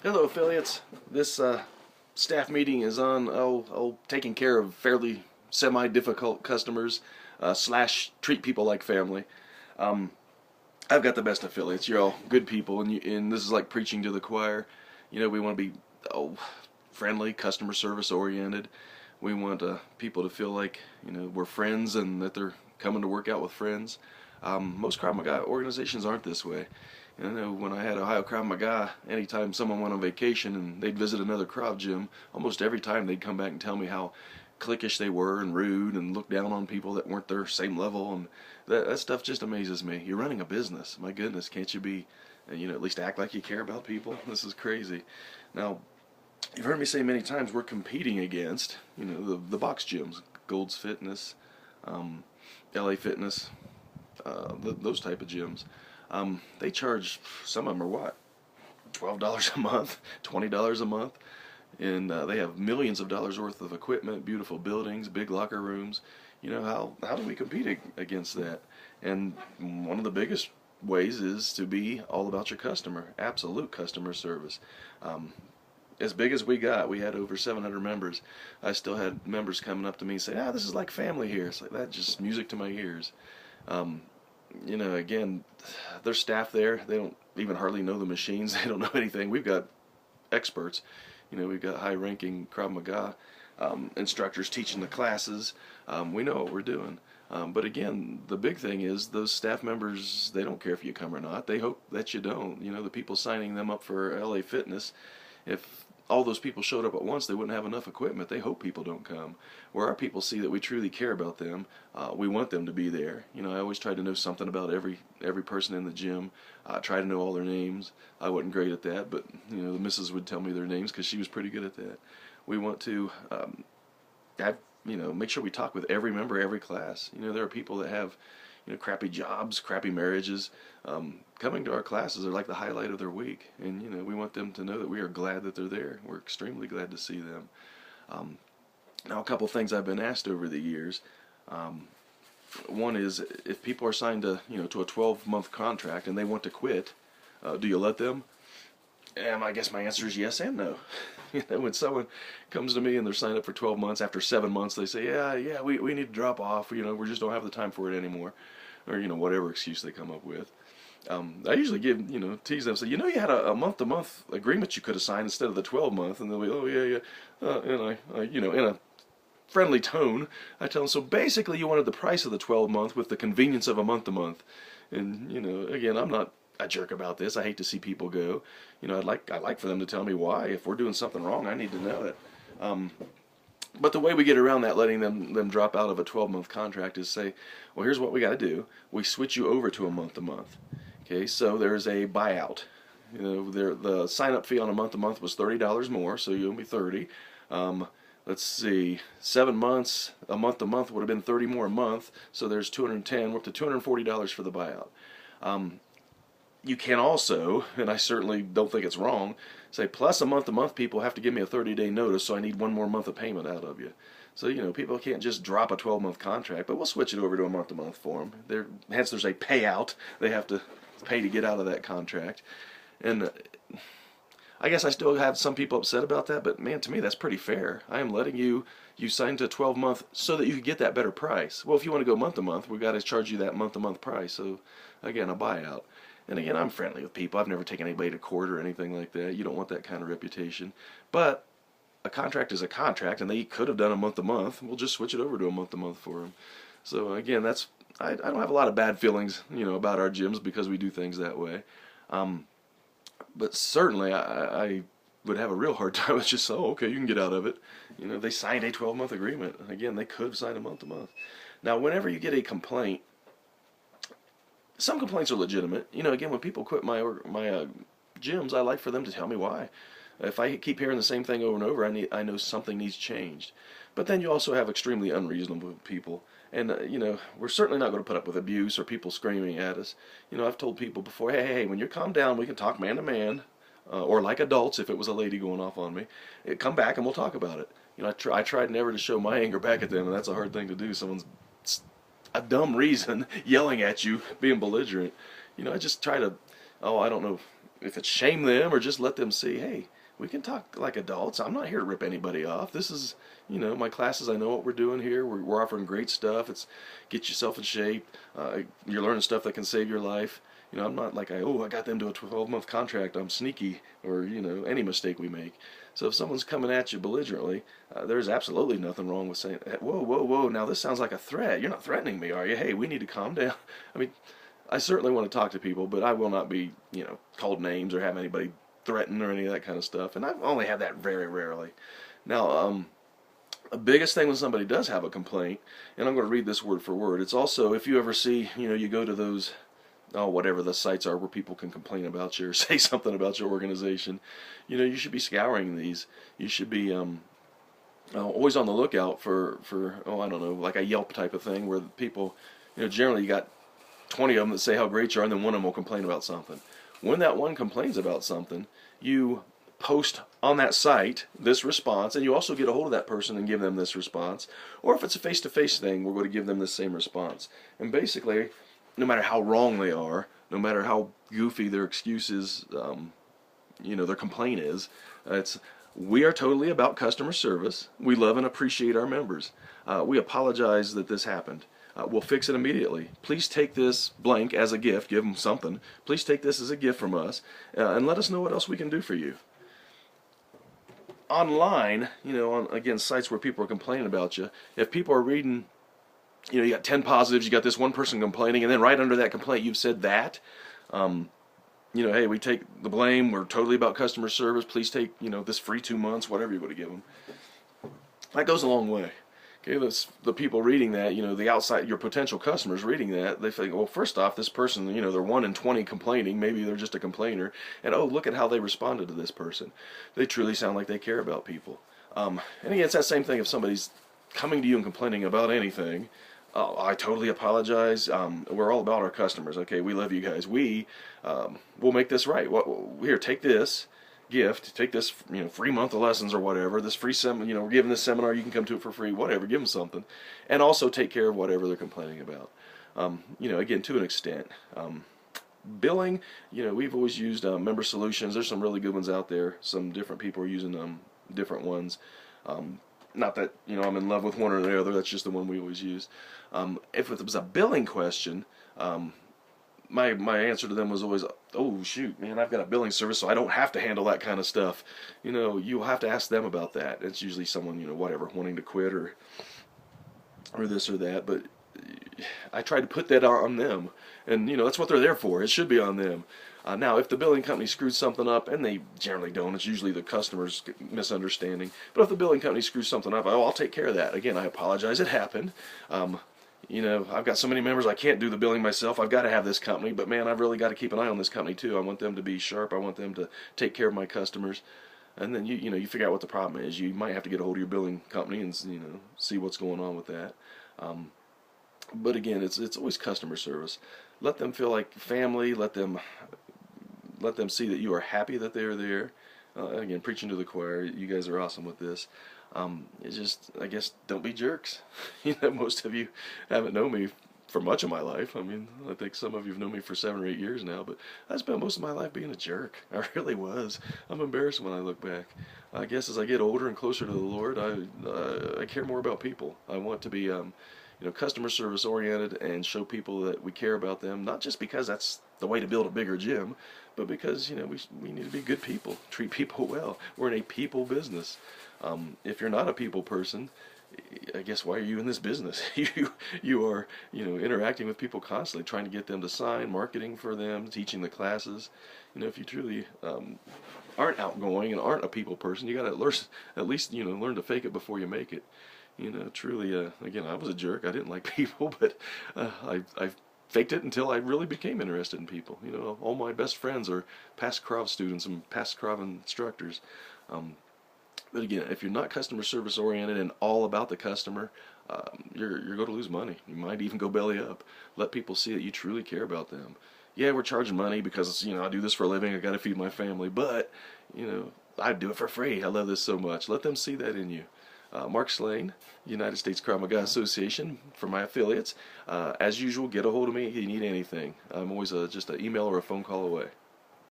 Hello, affiliates. This staff meeting is on taking care of fairly semi-difficult customers slash treat people like family. Um, I've got the best affiliates. You're all good people, and this is like preaching to the choir. You know, we want to be friendly, customer service oriented. We want people to feel like we're friends and that they're coming to work out with friends. Most Krav Maga organizations aren't this way. I know when I had Ohio Krav Maga, anytime someone went on vacation and they'd visit another Krav gym, almost every time they'd come back and tell me how cliquish they were and rude and looked down on people that weren't their same level, and that stuff just amazes me. You're running a business. My goodness, can't you be, at least act like you care about people? This is crazy. Now, you've heard me say many times we're competing against, the box gyms, Gold's Fitness, LA Fitness, those type of gyms. They charge, some of them are what, $12 a month, $20 a month, and they have millions of dollars worth of equipment, beautiful buildings, big locker rooms. How do we compete against that? And one of the biggest ways is to be all about your customer, absolute customer service. As big as we got, we had over 700 members. I still had members coming up to me and say, this is like family here. It's like that, just music to my ears. Again, their staff there, they don't even hardly know the machines. They don't know anything. We've got experts. We've got high-ranking Krav Maga instructors teaching the classes. We know what we're doing. But again, the big thing is those staff members, they don't care if you come or not. They hope that you don't. The people signing them up for LA Fitness, if all those people showed up at once, they wouldn't have enough equipment. They hope people don't come. Where our people see that we truly care about them, we want them to be there. I always try to know something about every person in the gym. I try to know all their names. I wasn't great at that, but the missus would tell me their names because she was pretty good at that. We want to make sure we talk with every member, every class. There are people that have crappy jobs, crappy marriages. Coming to our classes are like the highlight of their week, and we want them to know that we are glad that they're there. We're extremely glad to see them. Now, a couple things I've been asked over the years. One is, if people are signed to to a 12-month contract and they want to quit, do you let them? And I guess my answer is yes and no. When someone comes to me and they're signed up for 12 months, after 7 months they say, yeah, we need to drop off. We just don't have the time for it anymore, or whatever excuse they come up with. I usually tease them, say, you had a month-to-month agreement you could have signed instead of the 12-month, and they'll be, oh yeah, and I in a friendly tone, I tell them, so basically you wanted the price of the 12-month with the convenience of a month-to-month, and again, I'm not a jerk about this. I hate to see people go. I'd like for them to tell me why. If we're doing something wrong, I need to know it. But the way we get around that, letting them drop out of a 12-month contract, is say, well, here's what we got to do. We switch you over to a month-to-month. Okay, so there's a buyout. The sign-up fee on a month-to-month was $30 more, so you owe me $30. Let's see, 7 months, a month-to-month would have been $30 more a month, so there's $210. We're up to $240 for the buyout. You can also, and I certainly don't think it's wrong, say plus a month-to-month people have to give me a 30-day notice, so I need one more month of payment out of you. So, people can't just drop a 12-month contract, but we'll switch it over to a month-to-month for them. Hence, there's a payout. They have to pay to get out of that contract. And I guess I still have some people upset about that, but man, to me, that's pretty fair. I am letting you sign to a 12-month so that you could get that better price. Well, if you want to go month-to-month, we've got to charge you that month-to-month price. So, again, a buyout. And again, I'm friendly with people. I've never taken anybody to court or anything like that. You don't want that kind of reputation. But a contract is a contract, and they could have done a month-to-month. We'll just switch it over to a month-to-month for them. So again, I don't have a lot of bad feelings, about our gyms because we do things that way. But certainly, I would have a real hard time with just, okay, you can get out of it. They signed a 12-month agreement. Again, they could have signed a month-to-month. Now, whenever you get a complaint, some complaints are legitimate. Again, when people quit my gyms, I like for them to tell me why. If I keep hearing the same thing over and over, I know something needs changed. But then you also have extremely unreasonable people. And, we're certainly not going to put up with abuse or people screaming at us. I've told people before, hey, when you're calmed down, we can talk man to man, or like adults if it was a lady going off on me. Come back and we'll talk about it. I tried never to show my anger back at them, and that's a hard thing to do. Someone's a dumb reason yelling at you, being belligerent. I just try to, I don't know, if it's shame them or just let them see, hey, we can talk like adults. I'm not here to rip anybody off. This is, my classes. I know what we're doing here. We're offering great stuff. It's get yourself in shape. You're learning stuff that can save your life. I'm not like I got them to a 12-month contract. I'm sneaky, or any mistake we make. So if someone's coming at you belligerently, there's absolutely nothing wrong with saying, whoa, whoa, whoa. Now this sounds like a threat. You're not threatening me, are you? Hey, we need to calm down. I mean, I certainly want to talk to people, but I will not be, called names or have anybody threatened or any of that kind of stuff. And I've only had that very rarely. Now, the biggest thing when somebody does have a complaint, and I'm going to read this word for word, it's also, if you ever see, you go to those, whatever the sites are where people can complain about you or say something about your organization, you should be scouring these. You should be always on the lookout for I don't know, like a Yelp type of thing where people, generally you got 20 of them that say how great you are, and then one of them will complain about something. When that one complains about something, you post on that site this response, and you also get a hold of that person and give them this response. Or if it's a face-to-face thing, we're going to give them the same response. And basically, no matter how wrong they are, no matter how goofy their excuses, their complaint is, we are totally about customer service. We love and appreciate our members. We apologize that this happened. We'll fix it immediately. Please take this blank as a gift. Give them something. Please take this as a gift from us, and let us know what else we can do for you. Online, on, again, sites where people are complaining about you, if people are reading, you got 10 positives, you got this one person complaining, and then right under that complaint you've said that, hey, we take the blame, we're totally about customer service, please take, this free 2 months, whatever you want to give them. That goes a long way. Okay, the people reading that, the outside, your potential customers reading that, they think, well, first off, this person, they're 1 in 20 complaining, maybe they're just a complainer, and oh, look at how they responded to this person. They truly sound like they care about people. And again, it's that same thing if somebody's coming to you and complaining about anything. Oh, I totally apologize. We're all about our customers. Okay, we love you guys. We'll make this right. Here, take this gift, take this, free month of lessons or whatever, this free we're giving this seminar, you can come to it for free, whatever, give them something, and also take care of whatever they're complaining about. Again, to an extent. Billing, we've always used Member Solutions. There's some really good ones out there. Some different people are using different ones. Not that, I'm in love with one or the other, that's just the one we always use. If it was a billing question, my answer to them was always, oh shoot, man, I've got a billing service, so I don't have to handle that kind of stuff. You'll have to ask them about that. It's usually someone, whatever, wanting to quit or this or that, but I try to put that on them, and that's what they're there for. It should be on them. Now, if the billing company screws something up, and they generally don't, it's usually the customer's misunderstanding, but if the billing company screws something up, I'll take care of that. Again, I apologize, it happened. I've got so many members, I can't do the billing myself. I've got to have this company, but man, I've really got to keep an eye on this company too. I want them to be sharp. I want them to take care of my customers. And then you figure out what the problem is. You might have to get a hold of your billing company and see what's going on with that. But again, it's always customer service. Let them feel like family. Let them see that you are happy that they're there. Again, preaching to the choir. You guys are awesome with this. It's just, I guess, don't be jerks. Most of you haven't known me for much of my life. I mean, I think some of you have known me for 7 or 8 years now, but I spent most of my life being a jerk. I really was. I'm embarrassed when I look back. I guess as I get older and closer to the Lord, I care more about people. I want to be, customer service oriented and show people that we care about them, not just because that's the way to build a bigger gym, but because, we need to be good people, treat people well. We're in a people business. If you're not a people person, I guess why are you in this business? you are, interacting with people constantly, trying to get them to sign, marketing for them, teaching the classes. If you truly aren't outgoing and aren't a people person, you got to learn, at least, learn to fake it before you make it. Truly, again, I was a jerk. I didn't like people, but I faked it until I really became interested in people. All my best friends are past Krav students and past Krav instructors. But again, if you're not customer service oriented and all about the customer, you're going to lose money. You might even go belly up. Let people see that you truly care about them. Yeah, we're charging money because, I do this for a living. I got to feed my family. But, I do it for free. I love this so much. Let them see that in you. Mark Slane, United States Krav Maga Association, for my affiliates. As usual, get a hold of me if you need anything. I'm always just an email or a phone call away.